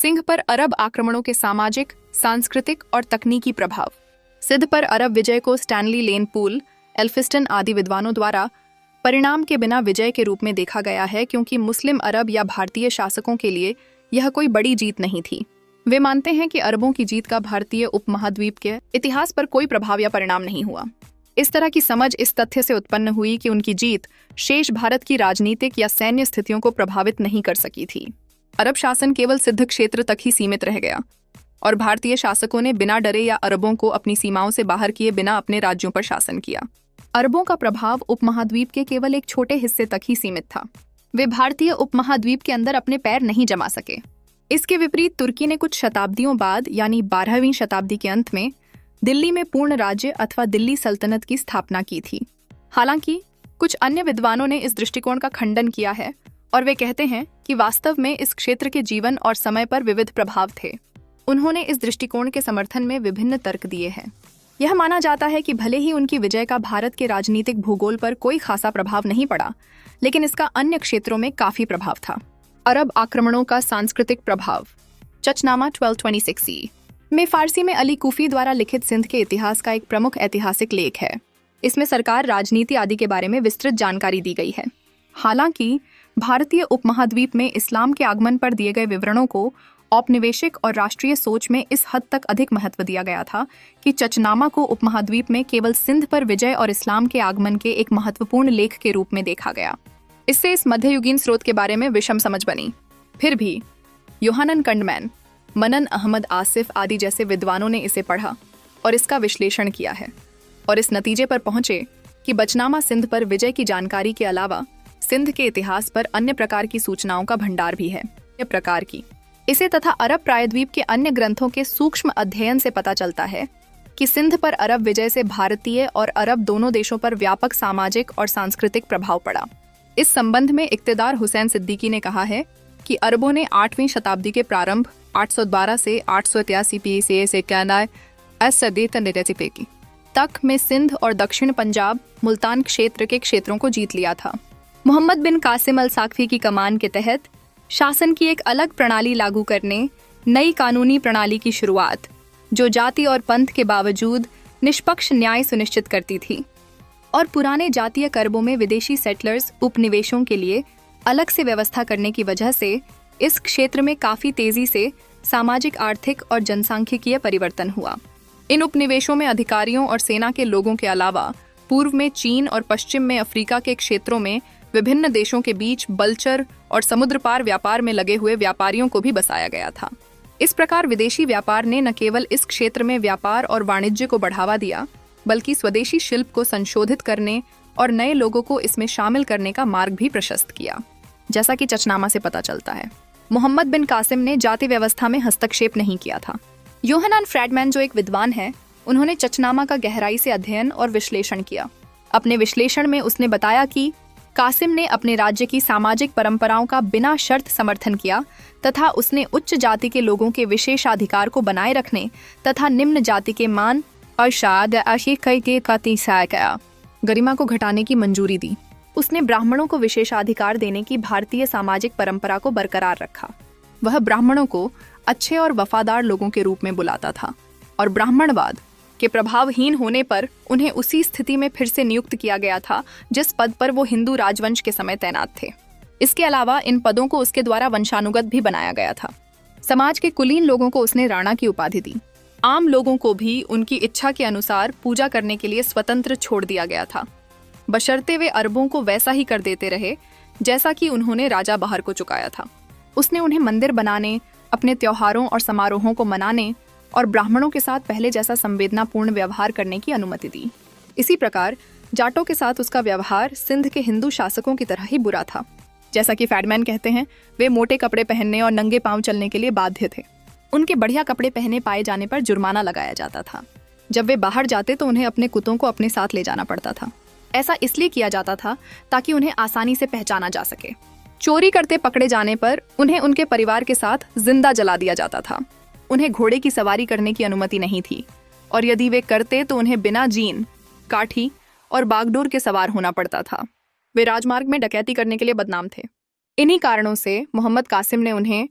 सिंध पर अरब आक्रमणों के सामाजिक, सांस्कृतिक और तकनीकी प्रभाव। सिंध पर अरब विजय को स्टैनली लेन पूल, एल्फिस्टन आदि विद्वानों द्वारा परिणाम के बिना विजय के रूप में देखा गया है, क्योंकि मुस्लिम अरब या भारतीय शासकों के लिए यह कोई बड़ी जीत नहीं थी। वे मानते हैं कि अरबों की जीत का भारतीय उपमहाद्वीप के इतिहास पर कोई प्रभाव या परिणाम नहीं हुआ। इस तरह की समझ इस तथ्य से उत्पन्न हुई कि उनकी जीत शेष भारत की राजनीतिक या सैन्य स्थितियों को प्रभावित नहीं कर सकी थी। अरब शासन केवल सिंध क्षेत्र तक ही सीमित रह गया और भारतीय शासकों ने बिना डरे या अरबों को अपनी सीमाओं से बाहर किए बिना अपने राज्यों पर शासन किया। अरबों का प्रभाव उपमहाद्वीप के केवल एक छोटे हिस्से तक ही सीमित था। वे भारतीय उपमहाद्वीप के अंदर अपने पैर नहीं जमा सके। इसके विपरीत तुर्की ने कुछ शताब्दियों बाद यानी 12वीं शताब्दी के अंत में दिल्ली में पूर्ण राज्य अथवा दिल्ली सल्तनत की स्थापना की थी। हालांकि कुछ अन्य विद्वानों ने इस दृष्टिकोण का खंडन किया है और वे कहते हैं कि वास्तव में इस क्षेत्र के जीवन और समय पर विविध प्रभाव थे। उन्होंने इस दृष्टिकोण के समर्थन में विभिन्न तर्क दिए हैं। यह माना जाता है कि भले ही उनकी विजय का भारत के राजनीतिक भूगोल पर कोई खासा प्रभाव नहीं पड़ा, लेकिन इसका अन्य क्षेत्रों में काफी प्रभाव था। अरब आक्रमणों का सांस्कृतिक प्रभाव। चचनामा 1226 ई में फारसी में अली कूफी द्वारा लिखित सिंध के इतिहास का एक प्रमुख ऐतिहासिक लेख है। इसमें सरकार, राजनीति आदि के बारे में विस्तृत जानकारी दी गई है। हालांकि भारतीय उपमहाद्वीप में इस्लाम के आगमन पर दिए गए विवरणों को औपनिवेशिक और राष्ट्रीय सोच में इस हद तक अधिक महत्व दिया गया था कि चचनामा को उपमहाद्वीप में केवल सिंध पर विजय और इस्लाम के आगमन के एक महत्वपूर्ण लेख के रूप में देखा गया। इससे इस मध्ययुगीन स्रोत के बारे में विषम समझ बनी। फिर भी योहानन कंडमैन, मनन अहमद आसिफ आदि जैसे विद्वानों ने इसे पढ़ा और इसका विश्लेषण किया है और इस नतीजे पर पहुंचे कि बचनामा सिंध पर विजय की जानकारी के अलावा सिंध के इतिहास पर अन्य प्रकार की सूचनाओं का भंडार भी है। यह प्रकार की इसे तथा अरब प्रायद्वीप के अन्य ग्रंथों के सूक्ष्म अध्ययन से पता चलता है कि सिंध पर अरब विजय से भारतीय और अरब दोनों देशों पर व्यापक सामाजिक और सांस्कृतिक प्रभाव पड़ा। इस संबंध में इक्तदार हुसैन सिद्दीकी ने कहा है कि अरबों ने 8वीं शताब्दी के प्रारंभ 812 से 883 पीसीए से तक में सिंध और दक्षिण पंजाब, मुल्तान क्षेत्र के क्षेत्रों को जीत लिया था। मोहम्मद बिन कासिम अल साकफी की कमान के तहत शासन की एक अलग प्रणाली लागू करने, नई कानूनी प्रणाली की शुरुआत, जो जाति और पंथ के बावजूद निष्पक्ष न्याय सुनिश्चित करती थी, और पुराने जातीय करबों में विदेशी सेटलर्स उपनिवेशों के लिए अलग से व्यवस्था करने की वजह से इस क्षेत्र में काफी तेजी से सामाजिक, आर्थिक और जनसांख्यिकीय परिवर्तन हुआ। इन उपनिवेशों में अधिकारियों और सेना के लोगों के अलावा पूर्व में चीन और पश्चिम में अफ्रीका के क्षेत्रों में विभिन्न देशों के बीच बलचर और समुद्र पार व्यापार में लगे हुए व्यापारियों को भी बसाया गया था। इस प्रकार विदेशी व्यापार ने न केवल इस क्षेत्र में व्यापार और वाणिज्य को बढ़ावा दिया, बल्कि स्वदेशी शिल्प को संशोधित करने और नए लोगों को इसमें शामिल करने का मार्ग भी प्रशस्त किया। जैसा कि चचनामा से पता चलता है, मोहम्मद बिन कासिम ने जाति व्यवस्था में हस्तक्षेप नहीं किया था। योहानन फ्रैडमैन, जो एक विद्वान है, उन्होंने चचनामा का गहराई से अध्ययन और विश्लेषण किया। अपने विश्लेषण में उसने बताया कि कासिम ने अपने राज्य की सामाजिक परंपराओं का बिना शर्त समर्थन किया तथा उसने उच्च जाति के लोगों के विशेषाधिकार को बनाए रखने तथा निम्न जाति के मान और गरिमा को घटाने की मंजूरी दी। उसने ब्राह्मणों को विशेषाधिकार देने की भारतीय सामाजिक परंपरा को बरकरार रखा। वह ब्राह्मणों को अच्छे और वफादार लोगों के रूप में बुलाता था और ब्राह्मणवाद के प्रभावहीन होने पर उन्हें उसी स्थिति में फिर से नियुक्त किया गया था जिस पद पर वो हिंदू राजवंश के समय तैनात थे। इसके अलावा इन पदों को उसके द्वारा वंशानुगत भी बनाया गया था। समाज के कुलीन लोगों को उसने राणा की उपाधि दी। आम लोगों को भी उनकी इच्छा के अनुसार पूजा करने के लिए स्वतंत्र छोड़ दिया गया था, बशर्ते वे अरबों को वैसा ही कर देते रहे जैसा कि उन्होंने राजा बहर को चुकाया था। उसने उन्हें मंदिर बनाने, अपने त्योहारों और समारोहों को मनाने और ब्राह्मणों के साथ पहले जैसा संवेदनापूर्ण व्यवहार करने की अनुमति दी। इसी प्रकार जाटों के साथ उसका व्यवहार सिंध के हिंदू शासकों की तरह ही बुरा था। जैसा कि फ्रैडमैन कहते हैं, वे मोटे कपड़े पहनने और नंगे पांव चलने के लिए बाध्य थे। उनके बढ़िया कपड़े पहने पाए जाने पर जुर्माना लगाया जाता था। जब वे बाहर जाते तो उन्हें अपने कुत्तों को अपने साथ ले जाना पड़ता था। ऐसा इसलिए किया जाता था ताकि उन्हें आसानी से पहचाना जा सके। चोरी करते पकड़े जाने पर उन्हें उनके परिवार के साथ जिंदा जला दिया जाता था। उन्हें घोड़े की सवारी करने की अनुमति नहीं थी और यदि वे करते तो उन्हें बिना जीन, काठी और बागडोर के सवार होना पड़ता था। वे राजमार्ग में डकैती करने के लिए बदनाम थे। इन्हीं कारणों से मोहम्मद कासिम ने उन्हें